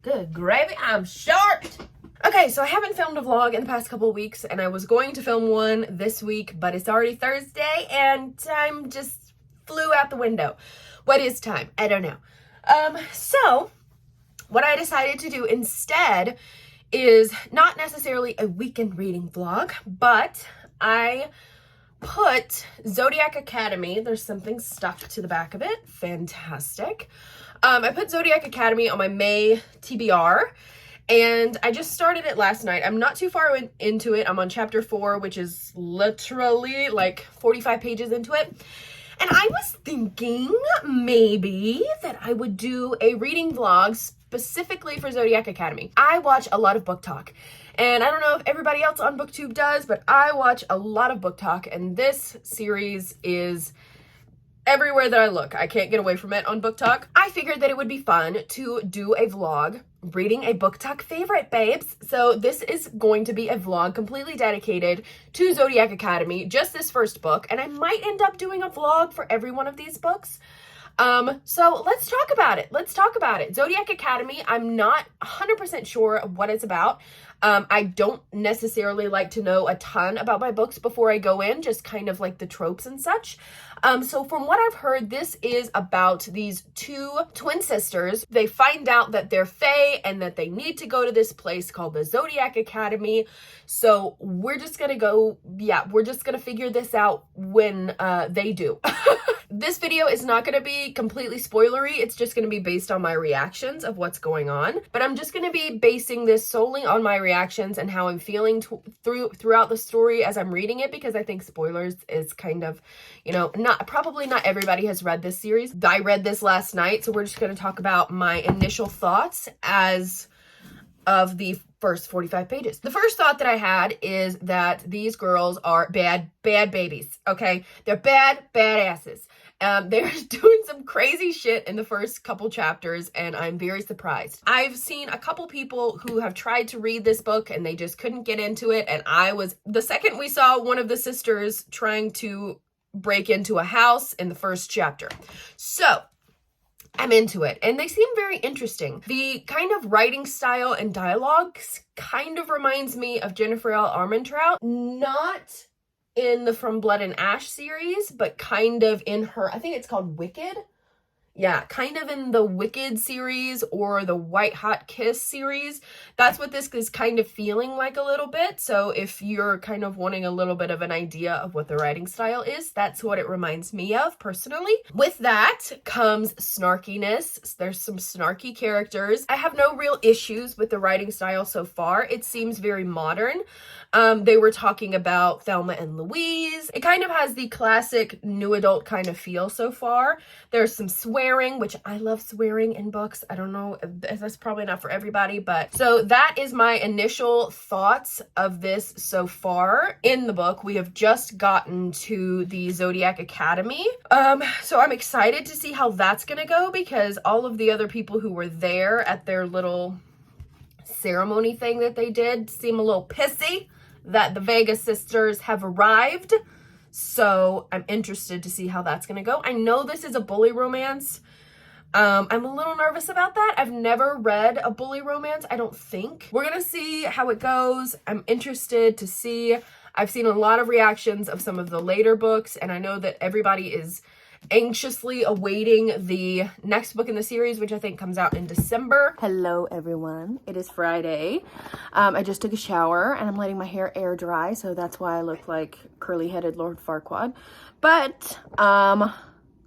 Good gravy, I'm short. Okay, so I haven't filmed a vlog in the past couple of weeks, and I was going to film one this week, but it's already Thursday and time just flew out the window. What is time? I don't know. So what I decided to do instead is not necessarily a weekend reading vlog, but I put Zodiac Academy, there's something stuck to the back of it, fantastic. I put Zodiac Academy on my May TBR, and I just started it last night. I'm not too far into it. I'm on chapter 4, which is literally like 45 pages into it. And I was thinking maybe that I would do a reading vlog specifically for Zodiac Academy. I watch a lot of book talk, and I don't know if everybody else on BookTube does, but I watch a lot of book talk, and this series is everywhere that I look. I can't get away from it on book talk. I figured that it would be fun to do a vlog reading a book talk favorite, babes. So this is going to be a vlog completely dedicated to Zodiac Academy, just this first book, and I might end up doing a vlog for every one of these books. So let's talk about it. Let's talk about it. Zodiac Academy, I'm not 100% sure of what it's about. I don't necessarily like to know a ton about my books before I go in, just kind of like the tropes and such. So from what I've heard, this is about these two twin sisters. They find out that they're fae and that they need to go to this place called the Zodiac Academy. So we're just gonna go, we're just gonna figure this out when they do. This video is not going to be completely spoilery. It's just going to be based on my reactions of what's going on. But I'm just going to be basing this solely on my reactions and how I'm feeling throughout the story as I'm reading it, because I think spoilers is kind of, you know, probably not everybody has read this series. I read this last night, so we're just going to talk about my initial thoughts as of the first 45 pages. The first thought that I had is that these girls are bad babies, okay? They're badasses. They're doing some crazy shit in the first couple chapters, and I'm very surprised. I've seen a couple people who have tried to read this book and they just couldn't get into it, and the second we saw one of the sisters trying to break into a house in the first chapter. So I'm into it, and they seem very interesting. The kind of writing style and dialogues kind of reminds me of Jennifer L. Armentrout, not in the From Blood and Ash series, but kind of in her, I think it's called Wicked. Yeah, kind of in the Wicked series or the White Hot Kiss series. That's what this is kind of feeling like a little bit. So if you're kind of wanting a little bit of an idea of what the writing style is, that's what it reminds me of personally. With that comes snarkiness. There's some snarky characters. I have no real issues with the writing style so far. It seems very modern. They were talking about Thelma and Louise. It kind of has the classic new adult kind of feel so far. There's some swearing, which I love swearing in books. I don't know, that's probably not for everybody, but so that is my initial thoughts of this so far. In the book, we have just gotten to the Zodiac Academy. So I'm excited to see how that's gonna go, because all of the other people who were there at their little ceremony thing that they did seem a little pissy that the Vega sisters have arrived. So I'm interested to see how that's going to go. I know this is a bully romance. I'm a little nervous about that. I've never read a bully romance, I don't think. We're going to see how it goes. I'm interested to see. I've seen a lot of reactions of some of the later books, and I know that everybody is anxiously awaiting the next book in the series, which I think comes out in December. Hello everyone, it is Friday. I just took a shower and I'm letting my hair air dry, so that's why I look like curly-headed Lord Farquaad. But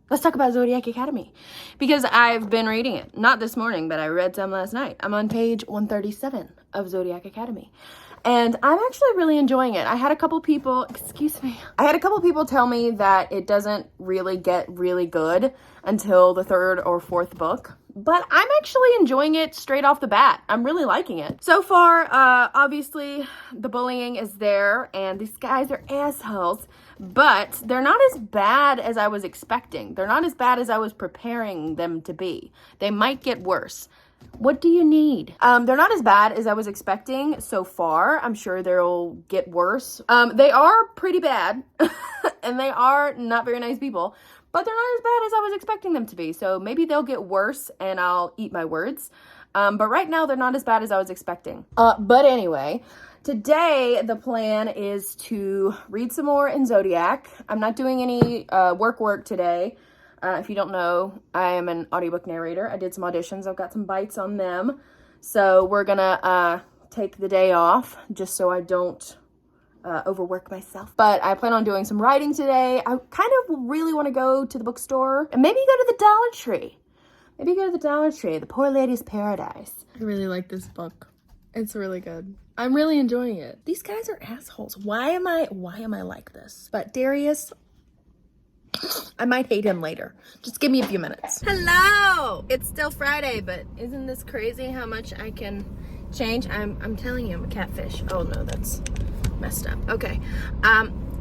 let's talk about Zodiac Academy, because I've been reading it. Not this morning, but I read some last night. I'm on page 137 of Zodiac Academy, and I'm actually really enjoying it. I had a couple people tell me that it doesn't really get really good until the third or fourth book, but I'm actually enjoying it straight off the bat. I'm really liking it. So far, obviously, the bullying is there, and these guys are assholes, but they're not as bad as I was expecting. They're not as bad as I was preparing them to be. They might get worse. What do you need? They're not as bad as I was expecting so far. I'm sure they'll get worse. They are pretty bad, and they are not very nice people, but they're not as bad as I was expecting them to be. So maybe they'll get worse, and I'll eat my words. But right now they're not as bad as I was expecting. But anyway, today the plan is to read some more in Zodiac. I'm not doing any work today. If you don't know, I am an audiobook narrator. I did some auditions. I've got some bites on them. So we're gonna take the day off just so I don't overwork myself. But I plan on doing some writing today. I kind of really want to go to the bookstore and maybe go to the Dollar Tree. Maybe go to the Dollar Tree, the Poor Lady's Paradise. I really like this book. It's really good. I'm really enjoying it. These guys are assholes. Why am I like this? But Darius, I might hate him later. Just give me a few minutes. Hello! It's still Friday, but isn't this crazy how much I can change? I'm telling you, I'm a catfish. Oh no, that's messed up. Okay,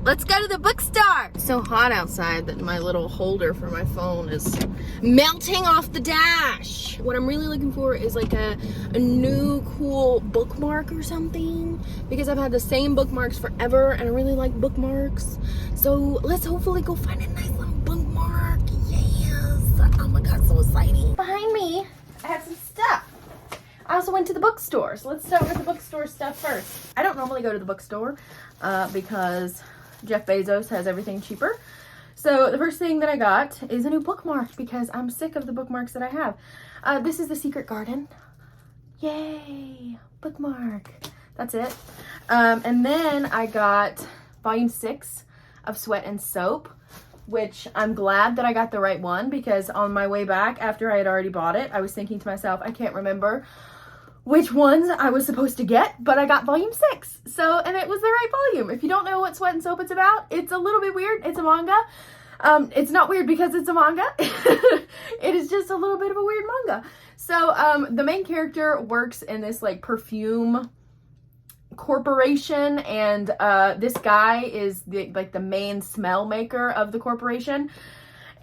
let's go to the bookstore. It's so hot outside that my little holder for my phone is melting off the dash. What I'm really looking for is like a new cool bookmark or something, because I've had the same bookmarks forever and I really like bookmarks. So let's hopefully go find a nice little bookmark. Yes. Oh my god, so exciting. Behind me, I have some stuff. I also went to the bookstore, so let's start with the bookstore stuff first. I don't normally go to the bookstore because Jeff Bezos has everything cheaper. So the first thing that I got is a new bookmark because I'm sick of the bookmarks that I have. This is The Secret Garden. Yay, bookmark. That's it. And then I got volume 6 of Sweat and Soap, which I'm glad that I got the right one, because on my way back after I had already bought it, I was thinking to myself, I can't remember which ones I was supposed to get, but I got volume 6. So, and it was the right volume. If you don't know what Sweat and Soap is about, it's a little bit weird. It's a manga. It's not weird because it's a manga. It is just a little bit of a weird manga. So, the main character works in this like perfume corporation, and this guy is the main smell maker of the corporation.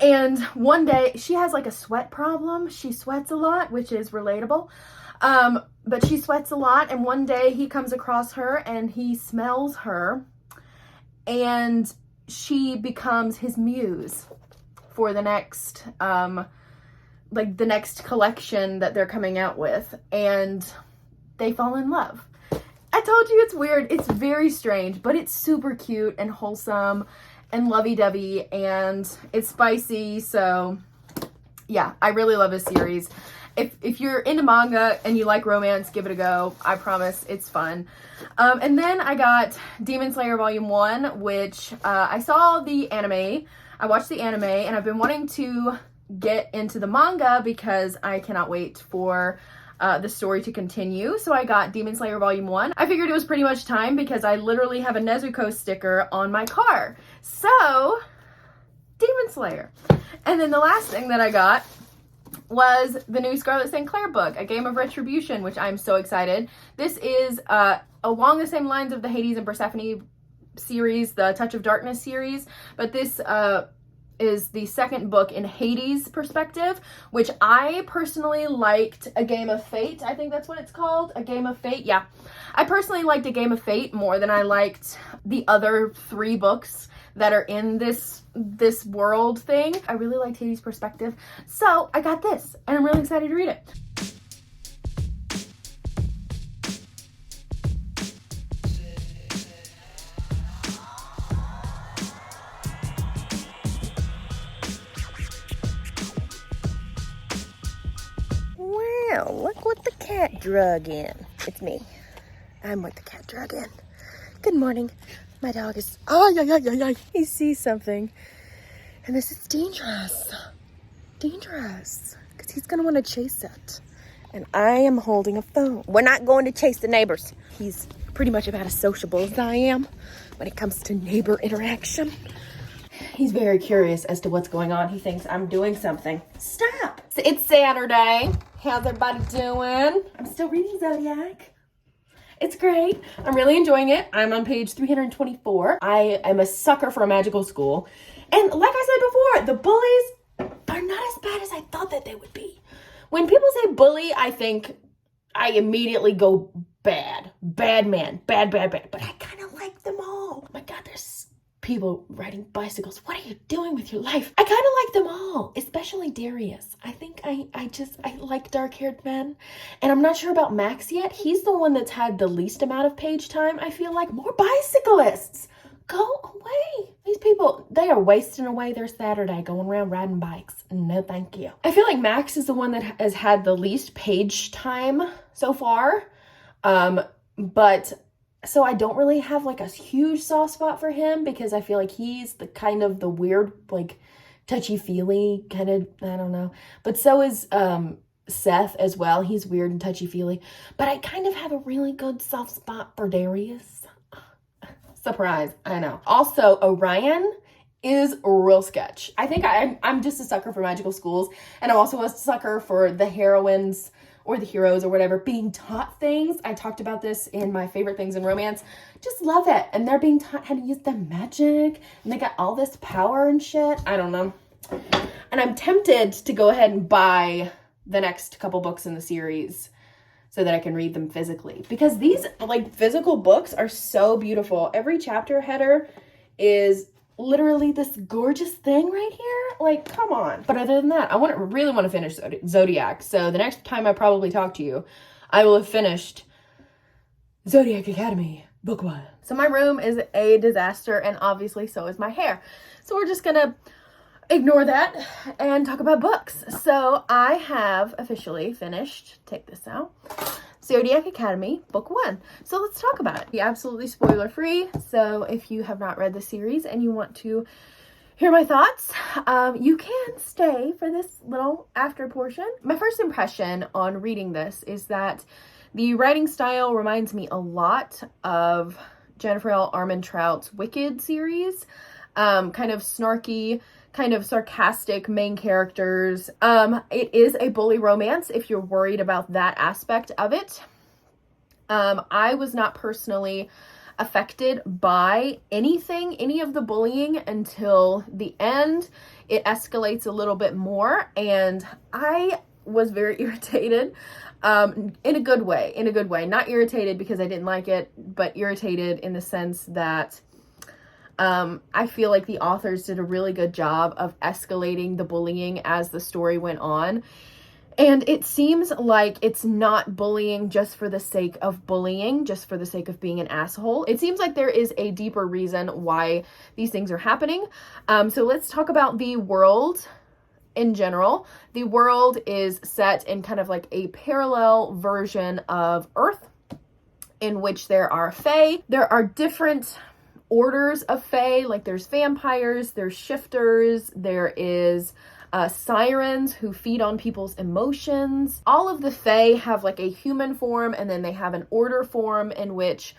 And one day she has like a sweat problem. She sweats a lot, which is relatable. But she sweats a lot, and one day he comes across her and he smells her, and she becomes his muse for the next the next collection that they're coming out with, and they fall in love. I told you it's weird. It's very strange, but it's super cute and wholesome and lovey-dovey, and it's spicy. So yeah, I really love this series. If you're into manga and you like romance, give it a go. I promise it's fun. And then I got Demon Slayer Volume 1, which I saw the anime. I watched the anime, and I've been wanting to get into the manga because I cannot wait for the story to continue. So I got Demon Slayer Volume 1. I figured it was pretty much time because I literally have a Nezuko sticker on my car. So, Demon Slayer. And then the last thing that I got was the new Scarlet St. Clair book, A Game of Retribution, which I'm so excited. This is along the same lines of the Hades and Persephone series, the Touch of Darkness series, but this is the second book in Hades' perspective, which I personally liked A Game of Fate. I think that's what it's called, A Game of Fate. Yeah, I personally liked A Game of Fate more than I liked the other 3 books that are in this world thing. I really liked Hades' perspective, so I got this, and I'm really excited to read it. Well, look what the cat drug in. It's me. I'm what the cat drug in. Good morning. My dog is, he sees something, and this is dangerous, because he's gonna want to chase it, and I am holding a phone. We're not going to chase the neighbors. He's pretty much about as sociable as I am when it comes to neighbor interaction. He's very curious as to what's going on. He thinks I'm doing something. Stop! So it's Saturday. How's everybody doing? I'm still reading Zodiac. It's great. I'm really enjoying it. I'm on page 324. I am a sucker for a magical school. And like I said before, the bullies are not as bad as I thought that they would be. When people say bully, I immediately go bad. Bad man. Bad. But I kind of like them all. Oh my God, there's people riding bicycles. What are you doing with your life? I kind of like them all, especially Darius. I think I like dark-haired men. And I'm not sure about Max yet. He's the one that's had the least amount of page time. I feel like more bicyclists. Go away. These people, they are wasting away their Saturday going around riding bikes. No, thank you. I feel like Max is the one that has had the least page time so far. But so I don't really have like a huge soft spot for him because I feel like he's the kind of the weird, like touchy-feely kind of, I don't know. But so is Seth as well. He's weird and touchy-feely. But I kind of have a really good soft spot for Darius. Surprise, I know. Also, Orion is a real sketch. I think I'm just a sucker for magical schools, and I'm also a sucker for the heroines or the heroes or whatever being taught things. I talked about this in my favorite things in romance. Just love it. And they're being taught how to use their magic, and they got all this power and shit. I don't know. And I'm tempted to go ahead and buy the next couple books in the series so that I can read them physically. Because these, like, physical books are so beautiful. Every chapter header is literally this gorgeous thing right here. Like, come on. But other than that, I really want to finish Zodiac. So the next time I probably talk to you, I will have finished Zodiac Academy, book 1. So my room is a disaster, and obviously so is my hair. So we're just gonna ignore that and talk about books. So I have officially finished, take this out, Zodiac Academy, book 1. So let's talk about it. Be absolutely spoiler free. So if you have not read the series and you want to hear my thoughts, you can stay for this little after portion. My first impression on reading this is that the writing style reminds me a lot of Jennifer L. Armentrout's Wicked series. Kind of snarky, kind of sarcastic main characters. It is a bully romance if you're worried about that aspect of it. I was not personally affected by any of the bullying until the end. It escalates a little bit more, and I was very irritated, in a good way, not irritated because I didn't like it, but irritated in the sense that I feel like the authors did a really good job of escalating the bullying as the story went on. And it seems like it's not bullying just for the sake of bullying, just for the sake of being an asshole. It seems like there is a deeper reason why these things are happening. So let's talk about the world in general. The world is set in kind of like a parallel version of Earth, in which there are fae. There are different orders of fae, like there's vampires, there's shifters, there is sirens who feed on people's emotions. All of the fae have like a human form, and then they have an order form in which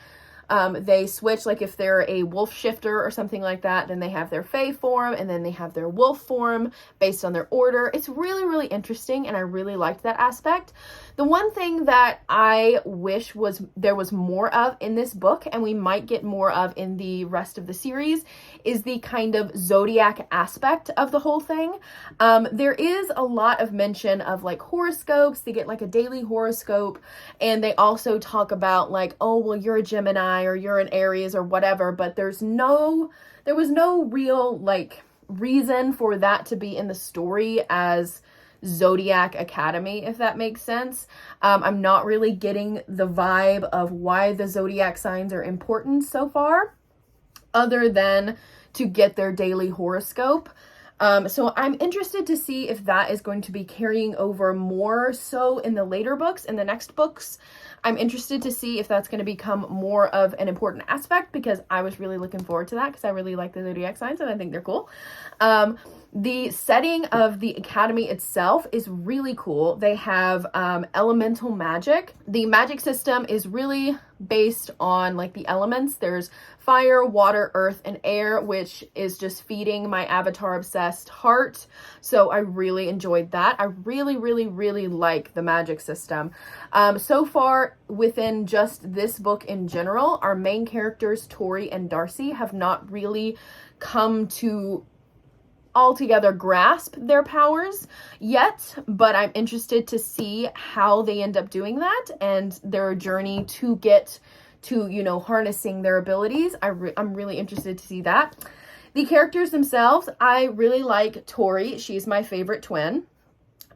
they switch. Like if they're a wolf shifter or something like that, then they have their fae form, and then they have their wolf form based on their order. It's really, really interesting, and I really liked that aspect. The one thing that I wish there was more of in this book, and we might get more of in the rest of the series, is the kind of zodiac aspect of the whole thing. There is a lot of mention of like horoscopes. They get like a daily horoscope, and they also talk about like, oh, well, you're a Gemini or you're an Aries or whatever, but there was no real like reason for that to be in the story as Zodiac Academy, if that makes sense. I'm not really getting the vibe of why the zodiac signs are important so far, other than to get their daily horoscope. So I'm interested to see if that is going to be carrying over more so in the later books, in the next books. I'm interested to see if that's going to become more of an important aspect, because I was really looking forward to that, because I really like the zodiac signs and I think they're cool. The setting of the academy itself is really cool. They have elemental magic. The magic system is really based on like the elements. There's fire, water, earth, and air, which is just feeding my avatar obsessed heart. So I really enjoyed that. I really, really, really like the magic system. So far within just this book in general, our main characters, Tori and Darcy, have not really come to altogether grasp their powers yet, but I'm interested to see how they end up doing that and their journey to get to, you know, harnessing their abilities. I'm really interested to see that. The characters themselves, I really like Tori. She's my favorite twin.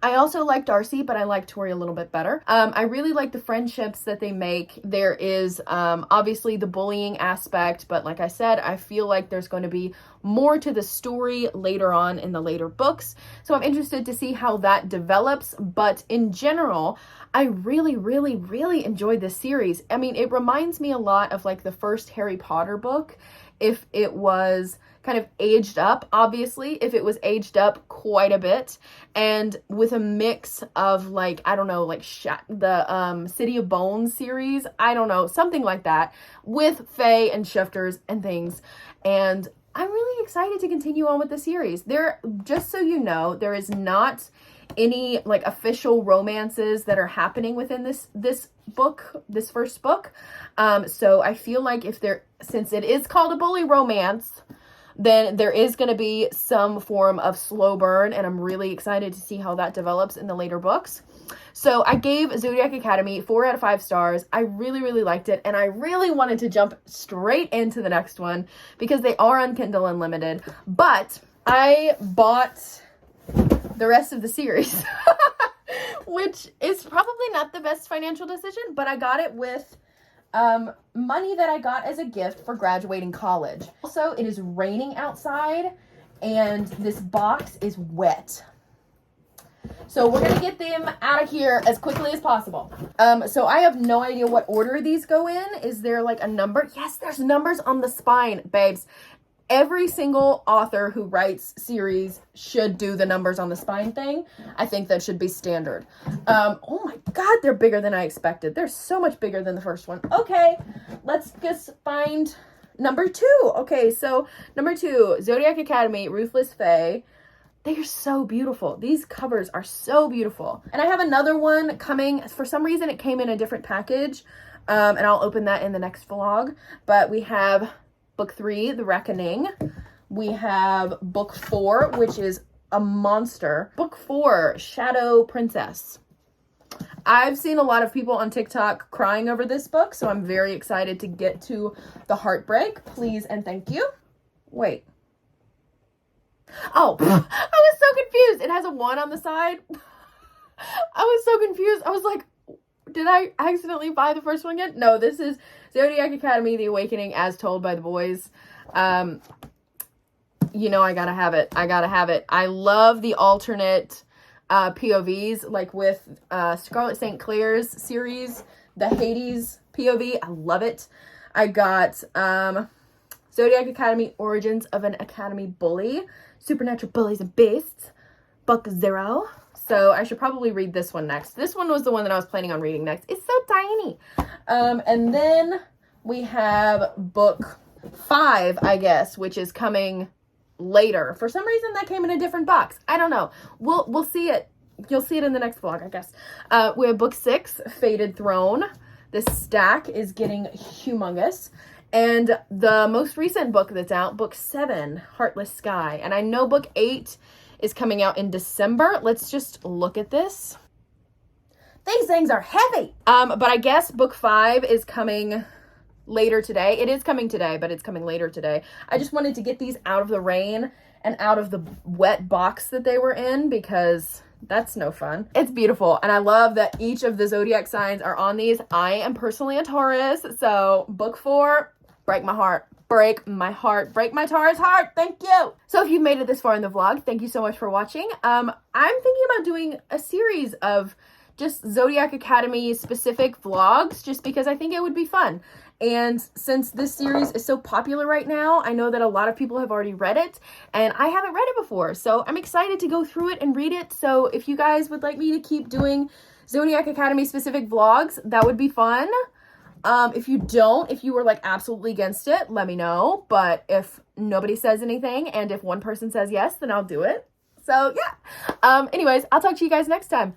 I also like Darcy, but I like Tori a little bit better. I really like the friendships that they make. There is obviously the bullying aspect, but like I said, I feel like there's going to be more to the story later on in the later books. So I'm interested to see how that develops. But in general, I really, really, really enjoyed this series. I mean, it reminds me a lot of like the first Harry Potter book, if it was kind of aged up, obviously, if it was aged up quite a bit, and with a mix of like, I don't know, like the City of Bones series, I don't know, something like that, with fae and shifters and things. And I'm really excited to continue on with the series. There, just so you know, there is not any like official romances that are happening within this first book. So I feel like since it is called a bully romance, then there is going to be some form of slow burn, and I'm really excited to see how that develops in the later books. So I gave Zodiac Academy 4 out of 5 stars. I really, really liked it, and I really wanted to jump straight into the next one because they are on Kindle Unlimited, but I bought the rest of the series, which is probably not the best financial decision, but I got it with money that I got as a gift for graduating college. Also, it is raining outside and this box is wet. So we're going to get them out of here as quickly as possible. So I have no idea what order these go in. Is there like a number? Yes, there's numbers on the spine, babes. Every single author who writes series should do the numbers on the spine thing. I think that should be standard. Oh my God, they're bigger than I expected. They're so much bigger than the first one. Okay, let's just find number 2. Okay, so number 2, Zodiac Academy, Ruthless Fae. They are so beautiful. These covers are so beautiful. And I have another one coming. For some reason, it came in a different package, and I'll open that in the next vlog. But we have Book 3, The Reckoning. We have Book 4, which is a monster. Book 4, Shadow Princess. I've seen a lot of people on TikTok crying over this book, so I'm very excited to get to the heartbreak. Please and thank you. Wait. Oh, I was so confused. It has a 1 on the side. I was so confused. I was like, did I accidentally buy the first one again? No, this is Zodiac Academy, The Awakening, as told by the boys. You know, I gotta have it. I gotta have it. I love the alternate POVs, like with Scarlet St. Clair's series, the Hades POV. I love it. I got Zodiac Academy, Origins of an Academy Bully, Supernatural Bullies and Beasts, Book 0. So I should probably read this one next. This one was the one that I was planning on reading next. It's so tiny. And then we have Book 5, I guess, which is coming later. For some reason, that came in a different box. I don't know. We'll see it. You'll see it in the next vlog, I guess. We have Book 6, Fated Throne. This stack is getting humongous. And the most recent book that's out, Book 7, Heartless Sky. And I know Book 8 is coming out in December. Let's just look at this. These things are heavy. But I guess Book 5 is coming later today. It is coming today, but it's coming later today. I just wanted to get these out of the rain and out of the wet box that they were in because that's no fun. It's beautiful. And I love that each of the zodiac signs are on these. I am personally a Taurus. So Book 4, break my heart. Break my heart. Break my Taurus heart. Thank you. So if you've made it this far in the vlog, thank you so much for watching. I'm thinking about doing a series of just Zodiac Academy specific vlogs just because I think it would be fun. And since this series is so popular right now, I know that a lot of people have already read it and I haven't read it before. So I'm excited to go through it and read it. So if you guys would like me to keep doing Zodiac Academy specific vlogs, that would be fun. If you were like absolutely against it, let me know. But if nobody says anything and if one person says yes, then I'll do it. So yeah. Anyways, I'll talk to you guys next time.